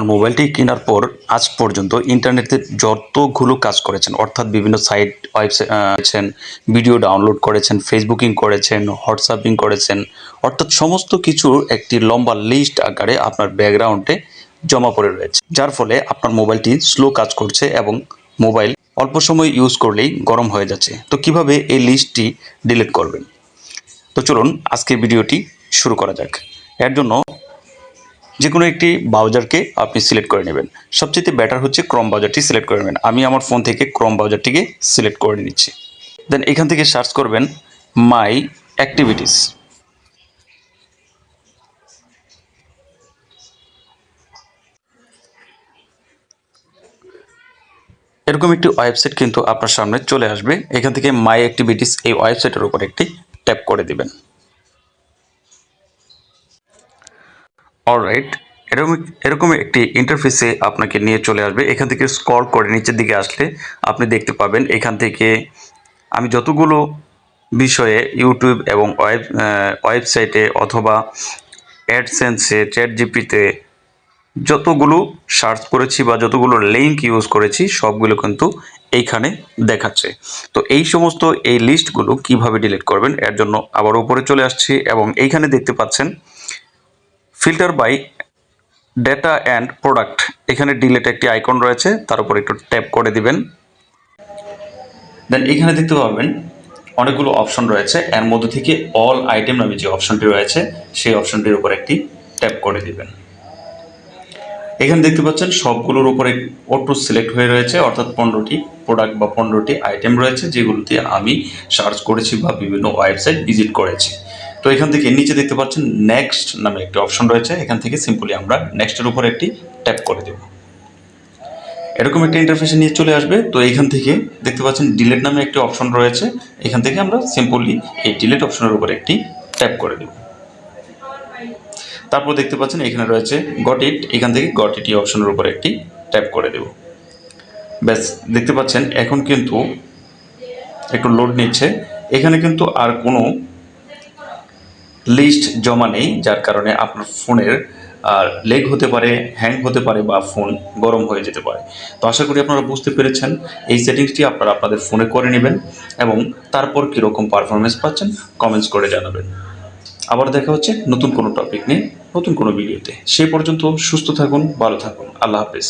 আপনার মোবাইলটি কেনার পর আজ পর্যন্ত ইন্টারনেটে যতগুলো কাজ করেছেন, অর্থাৎ বিভিন্ন সাইট ওয়েবসাইট ভিডিও ডাউনলোড করেছেন, ফেসবুকিং করেছেন, হোয়াটসঅ্যাপিং করেছেন, অর্থাৎ সমস্ত কিছুর একটি লম্বা লিস্ট আকারে আপনার ব্যাকগ্রাউন্ডে জমা পড়ে রয়েছে, যার ফলে আপনার মোবাইলটি স্লো কাজ করছে এবং মোবাইল অল্প সময় ইউজ করলেই গরম হয়ে যাচ্ছে। তো কিভাবে এই লিস্টটি ডিলিট করবেন? তো চলুন আজকের ভিডিওটি শুরু করা যাক। এর জন্য যে কোনো একটি ব্রাউজারকে আপনি সিলেক্ট করে নেবেন। সবচেয়ে বেটার হচ্ছে ক্রোম ব্রাউজারটি সিলেক্ট করে নেবেন। আমি আমার ফোন থেকে ক্রোম ব্রাউজারটিকে সিলেক্ট করে নিচ্ছি। দেন এখান থেকে সার্চ করবেন মাই অ্যাক্টিভিটিস। এরকম একটি ওয়েবসাইট কিন্তু আপনার সামনে চলে আসবে। এখান থেকে মাই অ্যাক্টিভিটিস এই ওয়েবসাইটের উপর একটি ট্যাপ করে দিবেন। অলরাইট, এরকম একটি ইন্টারফেসে আপনাকে নিয়ে চলে আসবে। এখান থেকে স্ক্রল করে নিচের দিকে আসলে আপনি দেখতে পাবেন এখান থেকে আমি যতগুলো বিষয়ে ইউটিউব এবং ওয়েবসাইটে অথবা অ্যাডসেন্সে, চ্যাটজিপিটিতে যতগুলো সার্চ করেছি বা যতগুলো লিঙ্ক ইউজ করেছি সবগুলো কিন্তু এইখানে দেখাচ্ছে। তো এই সমস্ত লিস্টগুলো কিভাবে ডিলিট করবেন এর জন্য আবার উপরে চলে আসছি এবং এইখানে দেখতে পাচ্ছেন filter by data and product, এখানে ডিলিট একটি আইকন রয়েছে, তার উপর একটু ট্যাপ করে দিবেন। দেন এখানে দেখতে পাবেন অনেকগুলো অপশন রয়েছে, এর মধ্যে থেকে অল আইটেম নামে যে অপশনটি রয়েছে সেই অপশনটির উপর একটি ট্যাপ করে দিবেন। এখানে দেখতে পাচ্ছেন সবগুলোর উপরে অটো সিলেক্ট হয়ে রয়েছে, অর্থাৎ 15টি প্রোডাক্ট বা 15টি আইটেম রয়েছে যেগুলো দিয়ে আমি সার্চ করেছি বা বিভিন্ন ওয়েবসাইট ভিজিট করেছি। তো এখান থেকে নিচে দেখতে পাচ্ছেন নেক্সট নামে একটি অপশন রয়েছে, এখান থেকে সিম্পলি আমরা নেক্সটের উপর একটি ট্যাপ করে দেব। এরকম একটা ইন্টারফেসে নিয়ে চলে আসবে। তো এইখান থেকে দেখতে পাচ্ছেন ডিলিট নামে একটি অপশন রয়েছে, এখান থেকে আমরা সিম্পলি এই ডিলিট অপশনের উপর একটি ট্যাপ করে দেব। তারপর দেখতে পাচ্ছেন এখানে রয়েছে গট ইট, এখান থেকে গট ইট অপশনের উপর একটি ট্যাপ করে দেব। ব্যাস, দেখতে পাচ্ছেন এখন কিন্তু একটু লোড নিচ্ছে। এখানে কিন্তু আর কোনো লিস্ট জমা নেই, যার কারণে আপনার ফোনের আর লেগ হতে পারে, হ্যাং হতে পারে বা ফোন গরম হয়ে যেতে পারে। তো আশা করি আপনারা বুঝতে পেরেছেন। এই সেটিংসটি আপনারা আপনাদের ফোনে করে নেবেন এবং তারপর কীরকম পারফরমেন্স পাচ্ছেন কমেন্টস করে জানাবেন। আবার দেখা হচ্ছে নতুন কোনো টপিক নিয়ে, নতুন কোনো ভিডিওতে। সেই পর্যন্ত সুস্থ থাকুন, ভালো থাকুন। আল্লাহ হাফেজ।